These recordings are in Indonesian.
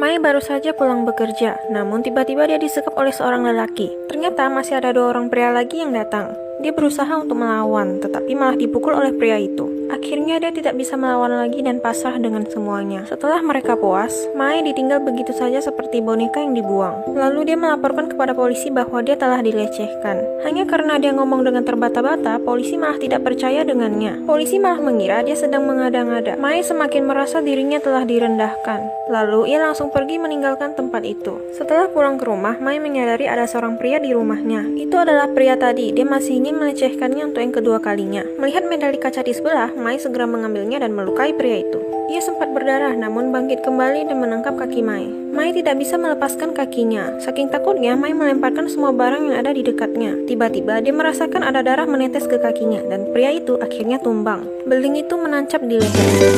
Mai baru saja pulang bekerja, namun tiba-tiba dia disekap oleh seorang lelaki. Ternyata masih ada dua orang pria lagi yang datang. Dia berusaha untuk melawan, tetapi malah dipukul oleh pria itu. Akhirnya dia tidak bisa melawan lagi dan pasrah dengan semuanya. Setelah mereka puas, Mai ditinggal begitu saja seperti boneka yang dibuang. Lalu dia melaporkan kepada polisi bahwa dia telah dilecehkan. Hanya karena dia ngomong dengan terbata-bata, polisi malah tidak percaya dengannya. Polisi malah mengira dia sedang mengada-ngada. Mai semakin merasa dirinya telah direndahkan. Lalu ia langsung pergi meninggalkan tempat itu. Setelah pulang ke rumah, Mai menyadari ada seorang pria di rumahnya. Itu adalah pria tadi. Dia masih ingin melecehkannya untuk yang kedua kalinya. Melihat medali kaca di sebelah, Mai segera mengambilnya dan melukai pria itu. Ia sempat berdarah namun bangkit kembali dan menangkap kaki Mai. Mai tidak bisa melepaskan kakinya. Saking takutnya, Mai melemparkan semua barang yang ada di dekatnya. Tiba-tiba dia merasakan ada darah menetes ke kakinya dan pria itu akhirnya tumbang. Beling itu menancap di lehernya.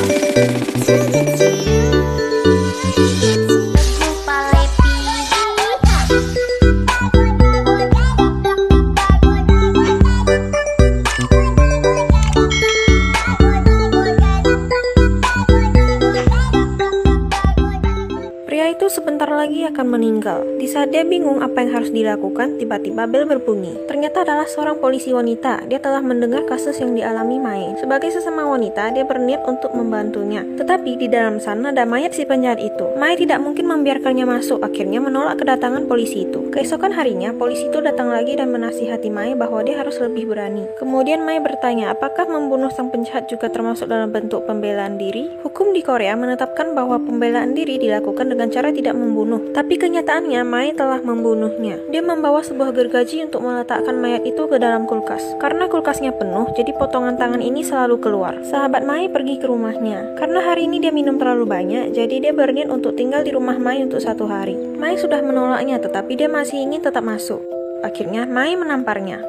Sebentar lagi akan meninggal. Di saat dia bingung apa yang harus dilakukan, tiba-tiba bel berbunyi. Ternyata adalah seorang polisi wanita. Dia telah mendengar kasus yang dialami Mai. Sebagai sesama wanita, dia berniat untuk membantunya. Tetapi di dalam sana ada mayat si penjahat itu. Mai tidak mungkin membiarkannya masuk, akhirnya menolak kedatangan polisi itu. Keesokan harinya, polisi itu datang lagi dan menasihati Mai bahwa dia harus lebih berani. Kemudian Mai bertanya, apakah membunuh sang penjahat juga termasuk dalam bentuk pembelaan diri? Hukum di Korea menetapkan bahwa pembelaan diri dilakukan dengan cara tidak membunuh, tapi kenyataannya Mai telah membunuhnya. Dia membawa sebuah gergaji untuk meletakkan mayat itu ke dalam kulkas. Karena kulkasnya penuh, jadi potongan tangan ini selalu keluar. Sahabat Mai pergi ke rumahnya. Karena hari ini dia minum terlalu banyak, jadi dia berniat untuk tinggal di rumah Mai untuk 1 hari. Mai sudah menolaknya, tetapi dia masih ingin tetap masuk. Akhirnya Mai menamparnya.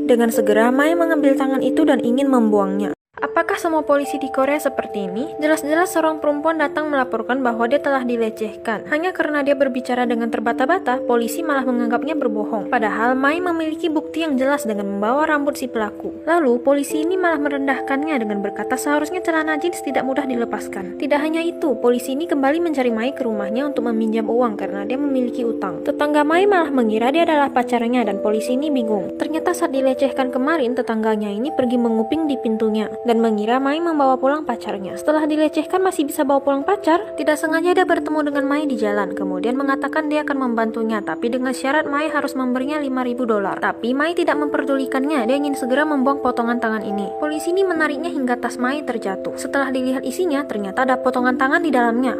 Dengan segera Mai mengambil tangan itu dan ingin membuangnya. Apakah semua polisi di Korea seperti ini? Jelas-jelas seorang perempuan datang melaporkan bahwa dia telah dilecehkan. Hanya karena dia berbicara dengan terbata-bata, polisi malah menganggapnya berbohong. Padahal Mai memiliki bukti yang jelas dengan membawa rambut si pelaku. Lalu polisi ini malah merendahkannya dengan berkata seharusnya celana jeans tidak mudah dilepaskan. Tidak hanya itu, polisi ini kembali mencari Mai ke rumahnya untuk meminjam uang karena dia memiliki utang. Tetangga Mai malah mengira dia adalah pacarnya dan polisi ini bingung. Ternyata saat dilecehkan kemarin, tetangganya ini pergi menguping di pintunya dan mengira Mai membawa pulang pacarnya. Setelah dilecehkan masih bisa bawa pulang pacar? Tidak sengaja dia bertemu dengan Mai di jalan, kemudian mengatakan dia akan membantunya, tapi dengan syarat Mai harus memberinya $5.000. Tapi Mai tidak memperdulikannya, dia ingin segera membuang potongan tangan ini. Polisi ini menariknya hingga tas Mai terjatuh. Setelah dilihat isinya, ternyata ada potongan tangan di dalamnya.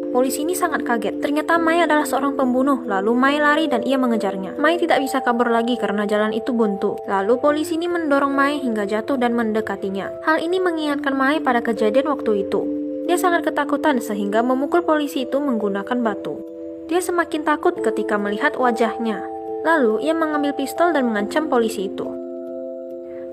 Polisi ini sangat kaget. Ternyata Mai adalah seorang pembunuh. Lalu Mai lari dan ia mengejarnya. Mai tidak bisa kabur lagi karena jalan itu buntu. Lalu polisi ini mendorong Mai hingga jatuh dan mendekatinya. Hal ini mengingatkan Mai pada kejadian waktu itu. Dia sangat ketakutan sehingga memukul polisi itu menggunakan batu. Dia semakin takut ketika melihat wajahnya. Lalu ia mengambil pistol dan mengancam polisi itu.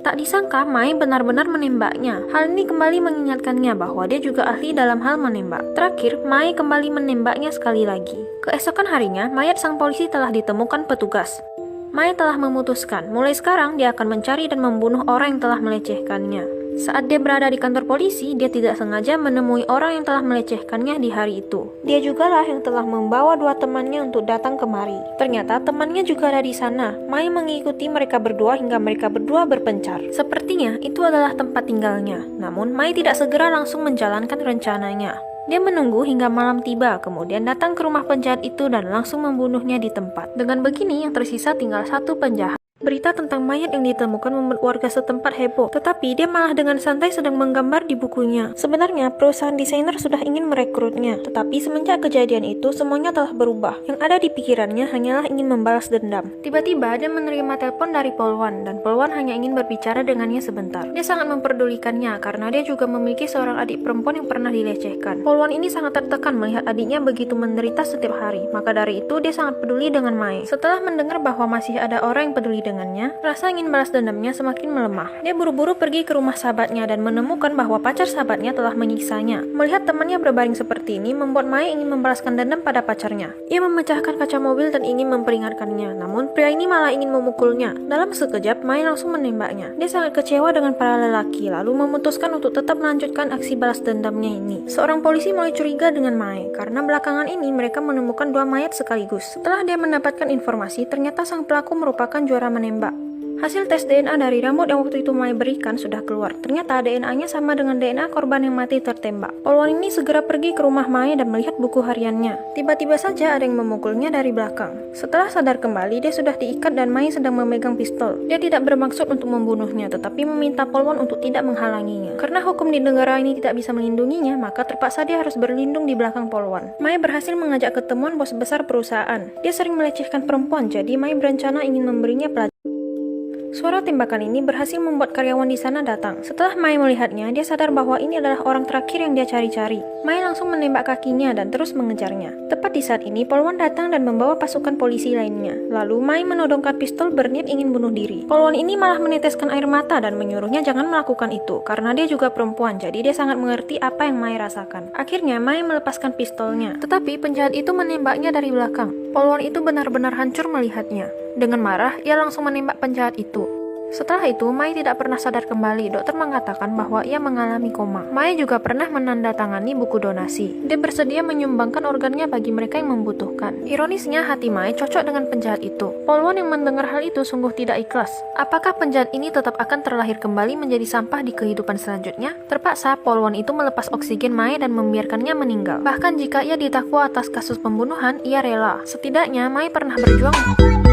Tak disangka Mai benar-benar menembaknya. Hal ini kembali mengingatkannya bahwa dia juga ahli dalam hal menembak. Terakhir, Mai kembali menembaknya sekali lagi. Keesokan harinya, mayat sang polisi telah ditemukan petugas. Mai telah memutuskan, mulai sekarang dia akan mencari dan membunuh orang yang telah melecehkannya. Saat dia berada di kantor polisi, dia tidak sengaja menemui orang yang telah melecehkannya di hari itu. Dia jugalah yang telah membawa 2 temannya untuk datang kemari. Ternyata temannya juga ada di sana. Mai mengikuti mereka berdua hingga mereka berdua berpencar. Sepertinya itu adalah tempat tinggalnya. Namun Mai tidak segera langsung menjalankan rencananya. Dia menunggu hingga malam tiba, kemudian datang ke rumah penjahat itu dan langsung membunuhnya di tempat. Dengan begini, yang tersisa tinggal 1 penjahat. Berita tentang mayat yang ditemukan membuat warga setempat heboh, tetapi dia malah dengan santai sedang menggambar di bukunya. Sebenarnya perusahaan desainer sudah ingin merekrutnya, tetapi semenjak kejadian itu semuanya telah berubah. Yang ada di pikirannya hanyalah ingin membalas dendam. Tiba-tiba dia menerima telepon dari Polwan, dan Polwan hanya ingin berbicara dengannya sebentar. Dia sangat memperdulikannya karena dia juga memiliki seorang adik perempuan yang pernah dilecehkan. Polwan ini sangat tertekan melihat adiknya begitu menderita setiap hari, maka dari itu dia sangat peduli dengan Mai. Setelah mendengar bahwa masih ada orang yang peduli dengan dengannya, rasa ingin balas dendamnya semakin melemah. Dia buru-buru pergi ke rumah sahabatnya dan menemukan bahwa pacar sahabatnya telah menyiksanya. Melihat temannya berbaring seperti ini membuat Mai ingin membalaskan dendam pada pacarnya. Ia memecahkan kaca mobil dan ingin memperingatkannya, namun pria ini malah ingin memukulnya. Dalam sekejap, Mai langsung menembaknya. Dia sangat kecewa dengan para lelaki, lalu memutuskan untuk tetap melanjutkan aksi balas dendamnya ini. Seorang polisi mulai curiga dengan Mai, karena belakangan ini mereka menemukan 2 mayat sekaligus. Setelah dia mendapatkan informasi, ternyata sang pelaku merupakan juara menembak. Hasil tes DNA dari rambut yang waktu itu Mai berikan sudah keluar. Ternyata DNA-nya sama dengan DNA korban yang mati tertembak. Polwan ini segera pergi ke rumah Mai dan melihat buku hariannya. Tiba-tiba saja ada yang memukulnya dari belakang. Setelah sadar kembali, dia sudah diikat dan Mai sedang memegang pistol. Dia tidak bermaksud untuk membunuhnya, tetapi meminta Polwan untuk tidak menghalanginya. Karena hukum di negara ini tidak bisa melindunginya, maka terpaksa dia harus berlindung di belakang Polwan. Mai berhasil mengajak ketemuan bos besar perusahaan. Dia sering melecehkan perempuan, jadi Mai berencana ingin memberinya pelajaran. Suara tembakan ini berhasil membuat karyawan di sana datang. Setelah Mai melihatnya, dia sadar bahwa ini adalah orang terakhir yang dia cari-cari. Mai langsung menembak kakinya dan terus mengejarnya. Tepat di saat ini, Polwan datang dan membawa pasukan polisi lainnya. Lalu Mai menodongkan pistol berniat ingin bunuh diri. Polwan ini malah meneteskan air mata dan menyuruhnya jangan melakukan itu, karena dia juga perempuan, jadi dia sangat mengerti apa yang Mai rasakan. Akhirnya Mai melepaskan pistolnya, tetapi penjahat itu menembaknya dari belakang. Polwan itu benar-benar hancur melihatnya. Dengan marah, ia langsung menembak penjahat itu. Setelah itu, Mai tidak pernah sadar kembali. Dokter mengatakan bahwa ia mengalami koma. Mai juga pernah menandatangani buku donasi. Dia bersedia menyumbangkan organnya bagi mereka yang membutuhkan. Ironisnya, hati Mai cocok dengan penjahat itu. Polwan yang mendengar hal itu sungguh tidak ikhlas. Apakah penjahat ini tetap akan terlahir kembali menjadi sampah di kehidupan selanjutnya? Terpaksa, Polwan itu melepas oksigen Mai dan membiarkannya meninggal. Bahkan jika ia didakwa atas kasus pembunuhan, ia rela. Setidaknya, Mai pernah berjuang